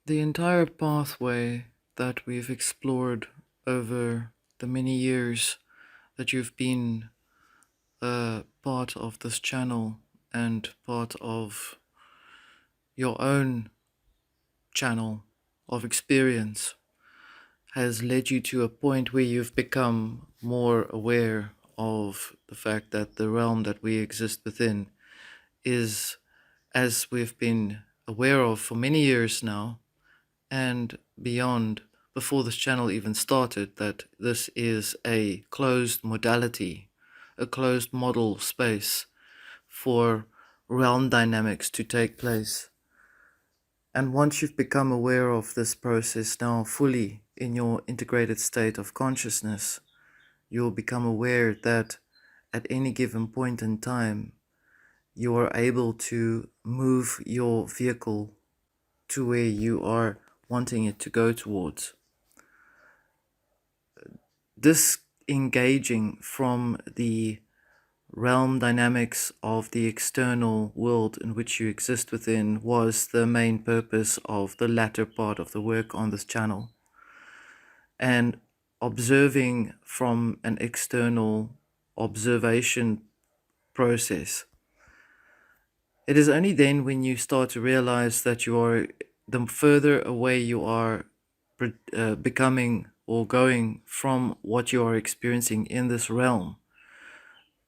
The entire pathway that we've explored over the many years that you've been a part of this channel and part of your own channel of experience has led you to a point where you've become more aware of the fact that the realm that we exist within is, as we've been aware of for many years now, and beyond, before this channel even started, that this is a closed modality, a closed model space for realm dynamics to take place. And once you've become aware of this process now fully in your integrated state of consciousness, you'll become aware that at any given point in time, you are able to move your vehicle to where you are wanting it to go towards. Disengaging from the realm dynamics of the external world in which you exist within was the main purpose of the latter part of the work on this channel. And observing from an external observation process, it is only then when you start to realize that you are, the further away you are becoming or going from what you are experiencing in this realm,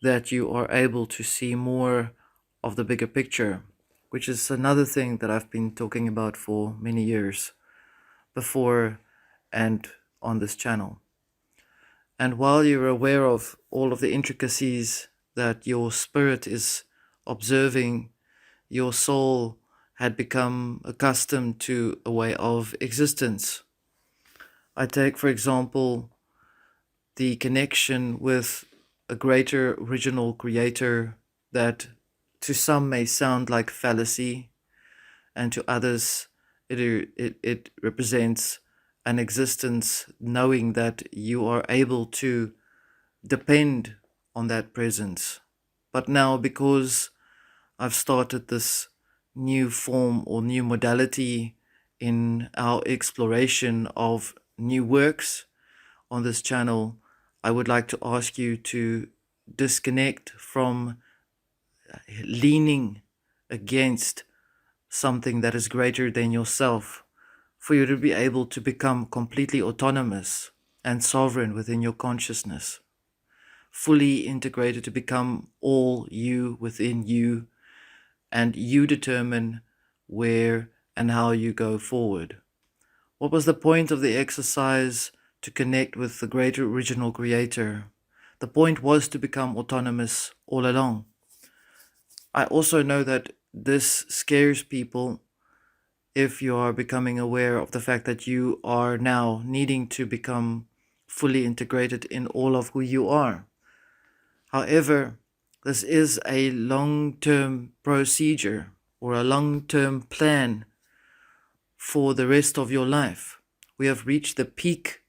that you are able to see more of the bigger picture, which is another thing that I've been talking about for many years before and on this channel. And while you're aware of all of the intricacies that your spirit is observing, your soul had become accustomed to a way of existence. I take, for example, the connection with a greater original creator that to some may sound like fallacy, and to others it represents an existence knowing that you are able to depend on that presence. But now, because I've started this new form or new modality in our exploration of new works on this channel, I would like to ask you to disconnect from leaning against something that is greater than yourself, for you to be able to become completely autonomous and sovereign within your consciousness, fully integrated to become all you within you, and you determine where and how you go forward. What was the point of the exercise? To connect with the greater original creator. The point was to become autonomous all along. I also know that this scares people if you are becoming aware of the fact that you are now needing to become fully integrated in all of who you are. However, this is a long-term procedure or a long-term plan for the rest of your life. We have reached the peak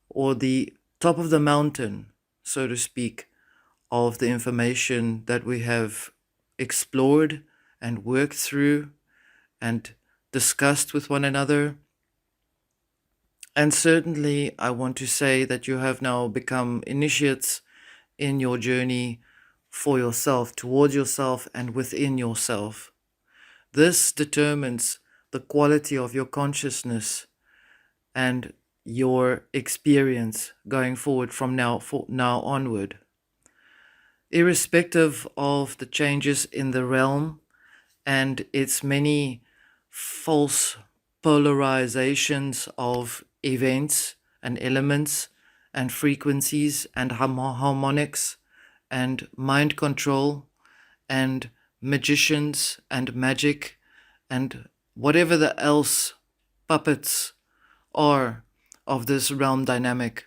or the top of the mountain, so to speak, of the information that we have explored and worked through and discussed with one another. And certainly I want to say that you have now become initiates in your journey for yourself, towards yourself and within yourself. This determines the quality of your consciousness and your experience going forward from now onward. Irrespective of the changes in the realm and its many false polarizations of events and elements and frequencies and harmonics and mind control and magicians and magic and whatever the else puppets are of this realm dynamic,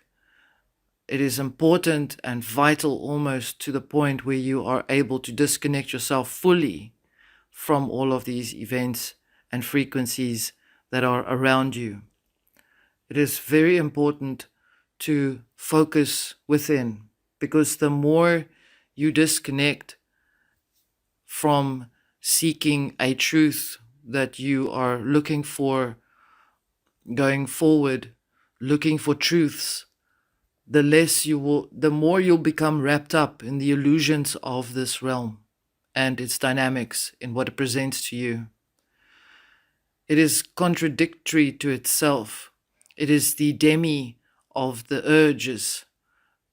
it is important and vital almost to the point where you are able to disconnect yourself fully from all of these events and frequencies that are around you. It is very important to focus within, because the more you disconnect from seeking a truth that you are looking for going forward, looking for truths, the more you'll become wrapped up in the illusions of this realm and its dynamics in what it presents to you. It is contradictory to itself. It is the demi of the urges,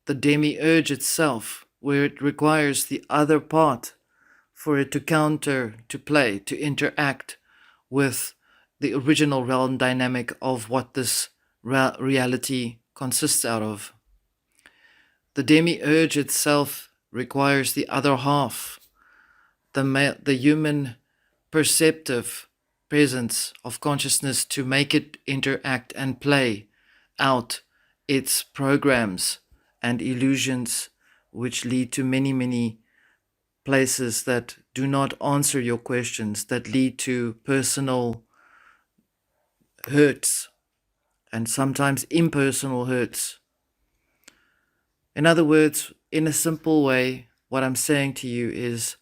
the demiurge itself, where it requires the other part for it to counter, to play, to interact with the original realm dynamic of what this reality consists out of. The demiurge itself requires the other half, the human perceptive presence of consciousness to make it interact and play out its programs and illusions, which lead to many, many places that do not answer your questions, that lead to personal hurts and sometimes impersonal hurts. In other words, in a simple way, what I'm saying to you is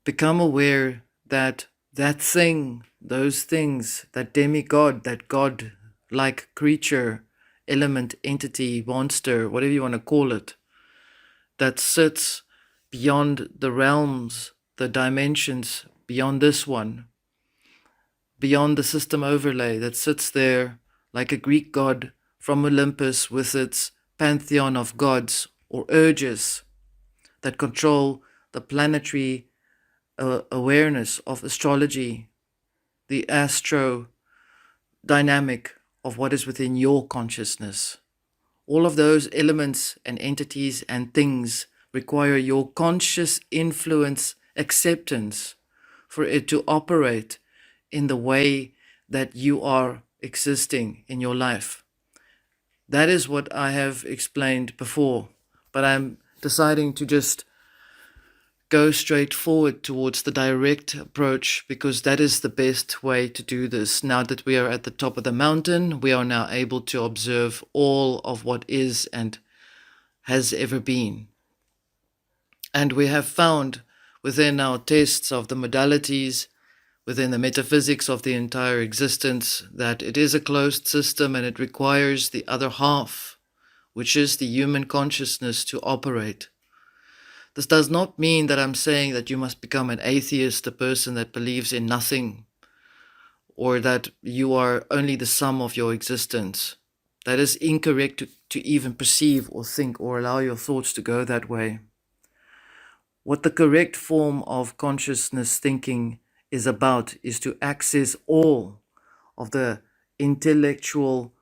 become aware that that thing, those things, that demigod, that god-like creature, element, entity, monster, whatever you want to call it, that sits beyond the realms, the dimensions, beyond this one, beyond the system overlay, that sits there like a Greek god from Olympus with its pantheon of gods or urges that control the planetary awareness of astrology, the astro dynamic of what is within your consciousness. All of those elements and entities and things require your conscious influence, acceptance, for it to operate in the way that you are existing in your life. That is what I have explained before, but I'm deciding to just go straight forward towards the direct approach, because that is the best way to do this. Now that we are at the top of the mountain, we are now able to observe all of what is and has ever been. And we have found within our tests of the modalities, within the metaphysics of the entire existence, that it is a closed system and it requires the other half, which is the human consciousness, to operate. This does not mean that I'm saying that you must become an atheist, a person that believes in nothing, or that you are only the sum of your existence. That is incorrect to even perceive or think or allow your thoughts to go that way. What the correct form of consciousness thinking is about is to access all of the intellectual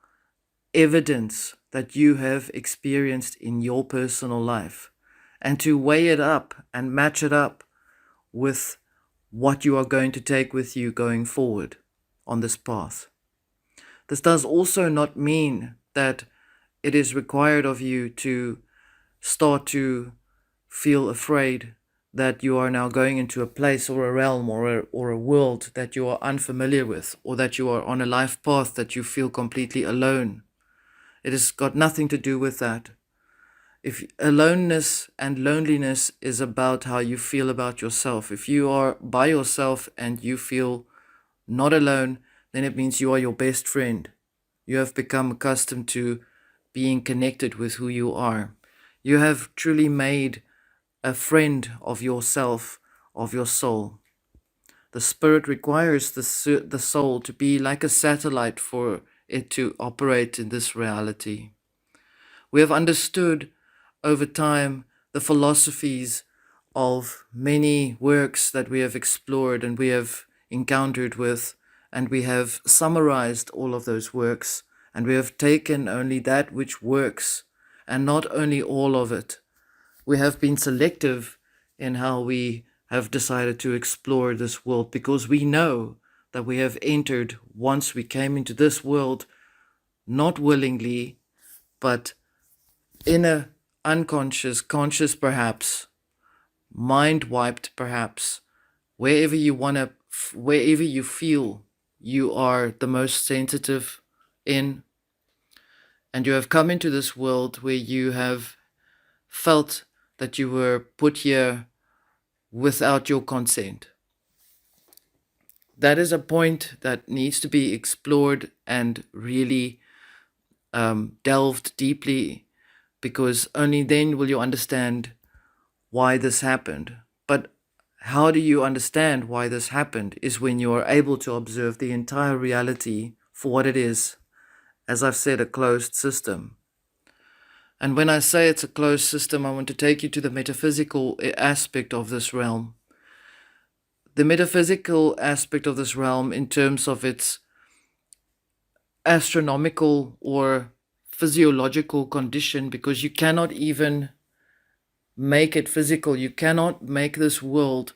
evidence that you have experienced in your personal life, and to weigh it up and match it up with what you are going to take with you going forward on this path. This does also not mean that it is required of you to start to feel afraid that you are now going into a place or a realm or a world that you are unfamiliar with, or that you are on a life path that you feel completely alone. It has got nothing to do with that. If aloneness and loneliness is about how you feel about yourself, if you are by yourself and you feel not alone, then it means you are your best friend. You have become accustomed to being connected with who you are. You have truly made a friend of yourself, of your soul. The spirit requires the soul to be like a satellite for it to operate in this reality. We have understood over time the philosophies of many works that we have explored and we have encountered with, and we have summarized all of those works, and we have taken only that which works and not only all of it. We have been selective in how we have decided to explore this world, because we know that we have entered, once we came into this world, not willingly, but in a unconscious, conscious perhaps, mind wiped perhaps, wherever you feel you are the most sensitive in, and you have come into this world where you have felt that you were put here without your consent. that is a point that needs to be explored and really delved deeply, because only then will you understand why this happened. But how do you understand why this happened is when you are able to observe the entire reality for what it is, as I've said, a closed system. And when I say it's a closed system, I want to take you to the metaphysical aspect of this realm. The metaphysical aspect of this realm, in terms of its astronomical or physiological condition, because you cannot even make it physical. You cannot make this world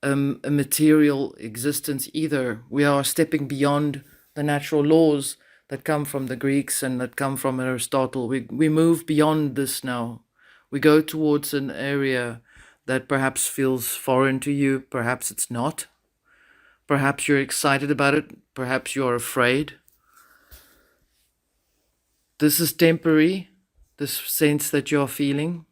a material existence either. We are stepping beyond the natural laws that come from the Greeks and that come from Aristotle. We move beyond this now. We go towards an area that perhaps feels foreign to you, perhaps it's not. Perhaps you're excited about it, perhaps you're afraid. This is temporary, this sense that you're feeling,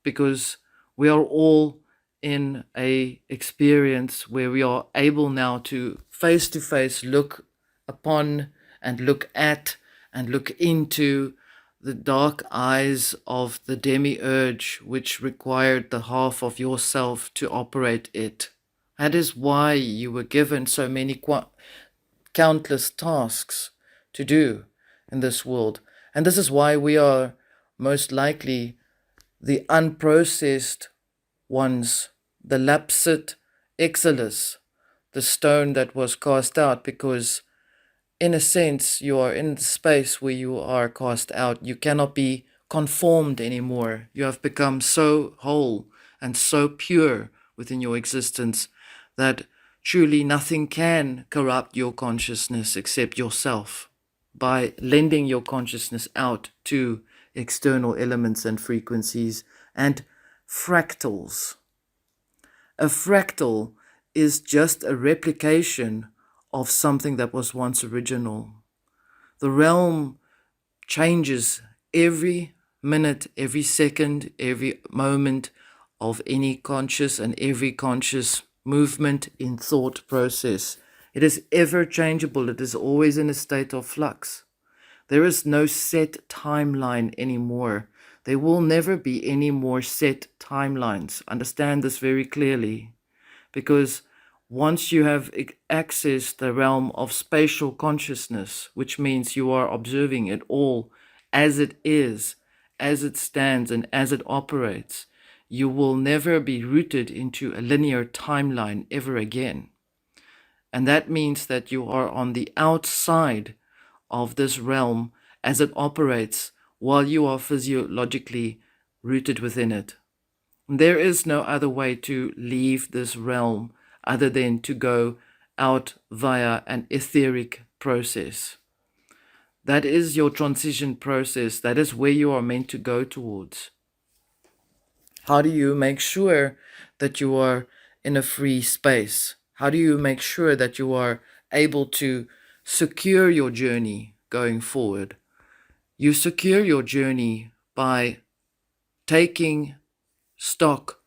because we are all in a experience where we are able now to face look upon and look at and look into the dark eyes of the Demiurge, which required the half of yourself to operate it. That is why you were given so many countless tasks to do in this world. And this is why we are most likely the unprocessed ones, the lapsit exilis, the stone that was cast out, because in a sense you are in the space where you are cast out. You cannot be conformed anymore. You have become so whole and so pure within your existence that truly nothing can corrupt your consciousness except yourself, by lending your consciousness out to external elements and frequencies and fractals. A fractal is just a replication of something that was once original. The realm changes every minute, every second, every moment of any conscious and every conscious movement in thought process. It is ever changeable. It is always in a state of flux. There is no set timeline anymore. There will never be any more set timelines. Understand this very clearly, because once you have accessed the realm of spatial consciousness, which means you are observing it all as it is, as it stands, and as it operates, you will never be rooted into a linear timeline ever again. And that means that you are on the outside of this realm as it operates while you are physiologically rooted within it. There is no other way to leave this realm other than to go out via an etheric process. That is your transition process. That is where you are meant to go towards. How do you make sure that you are in a free space? How do you make sure that you are able to secure your journey going forward? You secure your journey by taking stock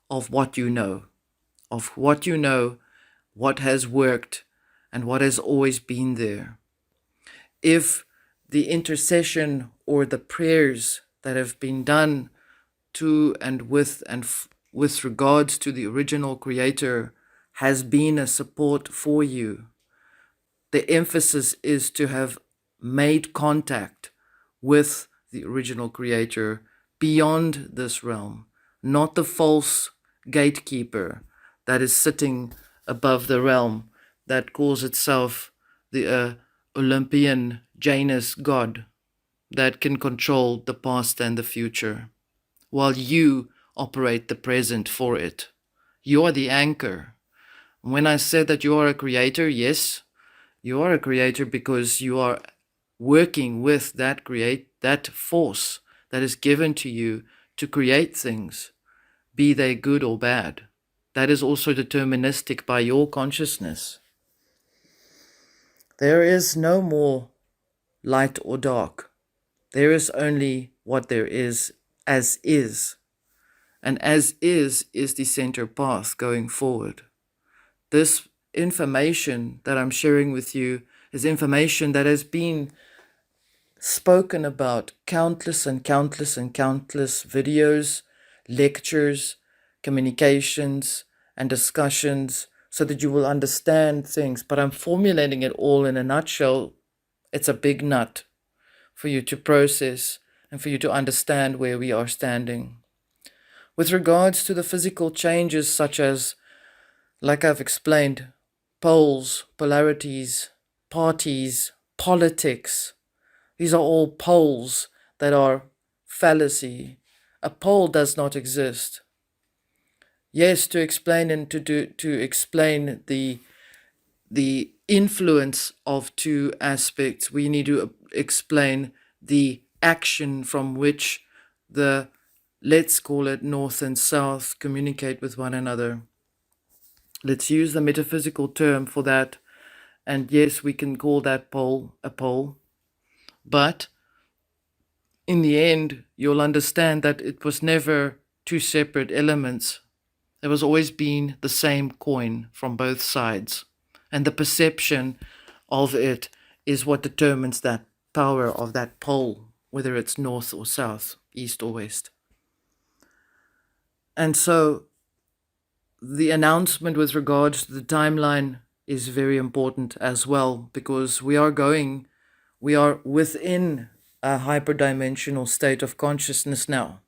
of what you know, what has worked, and what has always been there. If the intercession or the prayers that have been done to and with regards to the original creator has been a support for you, the emphasis is to have made contact with the original creator beyond this realm, not the false gatekeeper that is sitting above the realm that calls itself the Olympian Janus god that can control the past and the future, while you operate the present for it. You are the anchor. When I said that you are a creator, yes, you are a creator because you are working with that force that is given to you to create things, be they good or bad. That is also deterministic by your consciousness. There is no more light or dark. There is only what there is as is. And as is the center path going forward. This information that I'm sharing with you is information that has been spoken about countless and countless and countless videos, lectures, communications, and discussions so that you will understand things. But I'm formulating it all in a nutshell. It's a big nut for you to process and for you to understand where we are standing. With regards to the physical changes, such as, like I've explained, poles, polarities, parties, politics, these are all poles that are fallacy. A pole does not exist. Yes, to explain and to explain the influence of two aspects, we need to explain the action from which the, let's call it, north and south communicate with one another. Let's use the metaphysical term for that. And yes, we can call that pole a pole. But in the end, you'll understand that it was never two separate elements. There was always been the same coin from both sides. And the perception of it is what determines that power of that pole, whether it's north or south, east or west. And so the announcement with regards to the timeline is very important as well, because we are within a hyperdimensional state of consciousness now.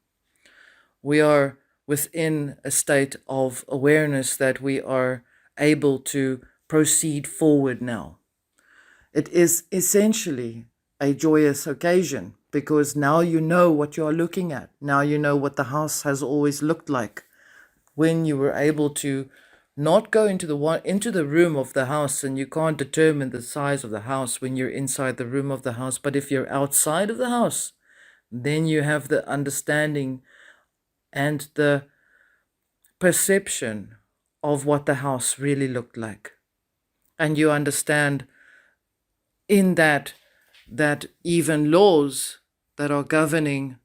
We are within a state of awareness that we are able to proceed forward now. It is essentially a joyous occasion because now you know what you are looking at. Now you know what the house has always looked like. When you were able to not go into the room of the house, and you can't determine the size of the house when you're inside the room of the house, but if you're outside of the house, then you have the understanding and the perception of what the house really looked like. And you understand in that even laws that are governing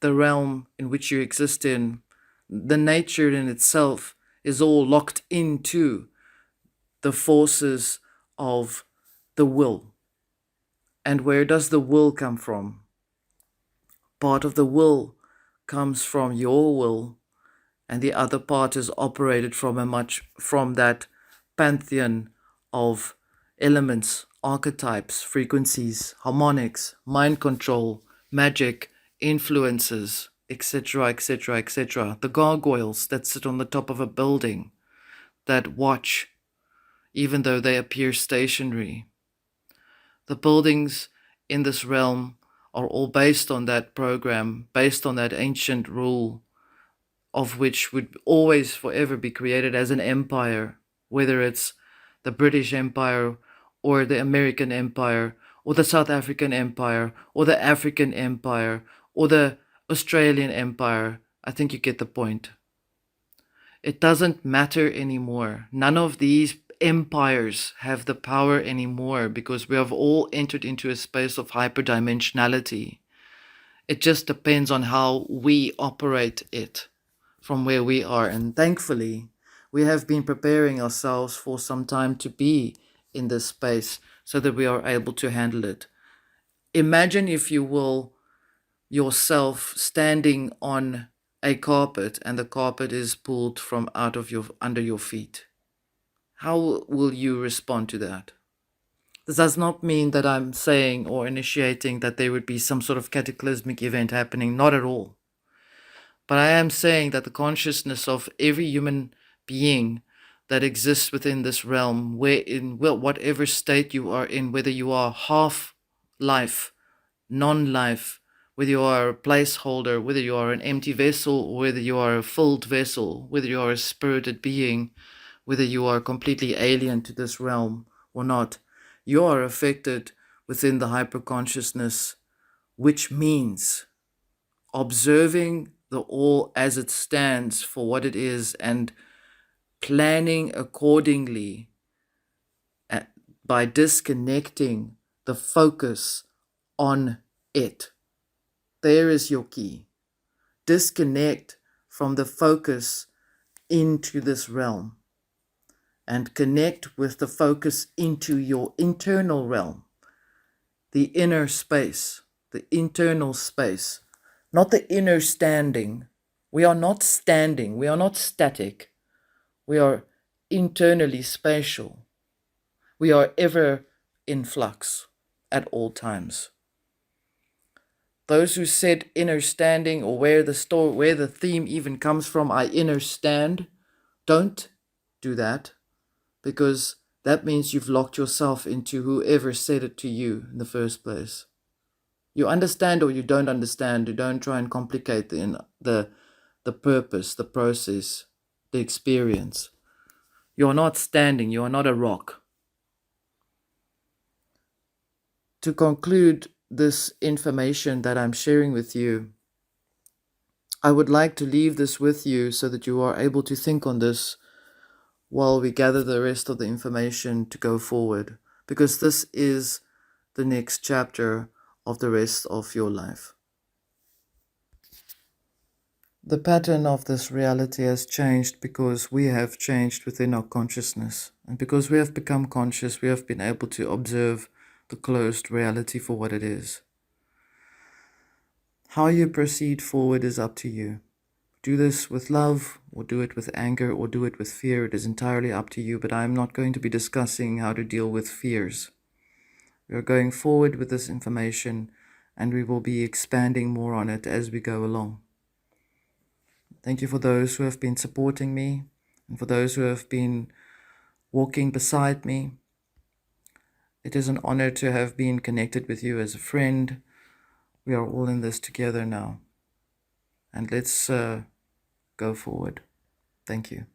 the realm in which you exist in, the nature in itself is all locked into the forces of the will. And where does the will come from? Part of the will comes from your will, and the other part is operated from that pantheon of elements, archetypes, frequencies, harmonics, mind control, magic, influences, etc., etc., etc. The gargoyles that sit on the top of a building that watch, even though they appear stationary. The buildings in this realm are all based on that program, based on that ancient rule, of which would always forever be created as an empire, whether it's the British Empire or the American Empire or the South African Empire or the African Empire or the Australian Empire. I think you get the point. It doesn't matter anymore. None of these empires have the power anymore because we have all entered into a space of hyperdimensionality. It just depends on how we operate it from where we are. And thankfully, we have been preparing ourselves for some time to be in this space so that we are able to handle it. Imagine, if you will, yourself standing on a carpet and the carpet is pulled from under your feet. How will you respond to that? This does not mean that I'm saying or initiating that there would be some sort of cataclysmic event happening, not at all. But I am saying that the consciousness of every human being that exists within this realm, whatever state you are in, whether you are half life, non-life, whether you are a placeholder, whether you are an empty vessel, or whether you are a filled vessel, whether you are a spirited being, whether you are completely alien to this realm or not, you are affected within the hyperconsciousness, which means observing the all as it stands for what it is and planning accordingly by disconnecting the focus on it. There is your key. Disconnect from the focus into this realm. and connect with the focus into your internal realm, the inner space, the internal space, not the inner standing. We are not standing, we are not static, we are internally spatial. We are ever in flux at all times. Those who said inner standing, or where the theme even comes from, I understand, don't do that, because that means you've locked yourself into whoever said it to you in the first place. You understand or you don't understand. You don't try and complicate the purpose, the process, the experience. You are not standing. You are not a rock. To conclude this information that I'm sharing with you, I would like to leave this with you so that you are able to think on this while we gather the rest of the information to go forward, because this is the next chapter of the rest of your life. The pattern of this reality has changed because we have changed within our consciousness, and because we have become conscious, we have been able to observe the closed reality for what it is. How you proceed forward is up to you. Do this with love, or do it with anger, or do it with fear. It is entirely up to you, but I am not going to be discussing how to deal with fears. We are going forward with this information, and we will be expanding more on it as we go along. Thank you for those who have been supporting me, and for those who have been walking beside me. It is an honor to have been connected with you as a friend. We are all in this together now. And let's go forward. Thank you.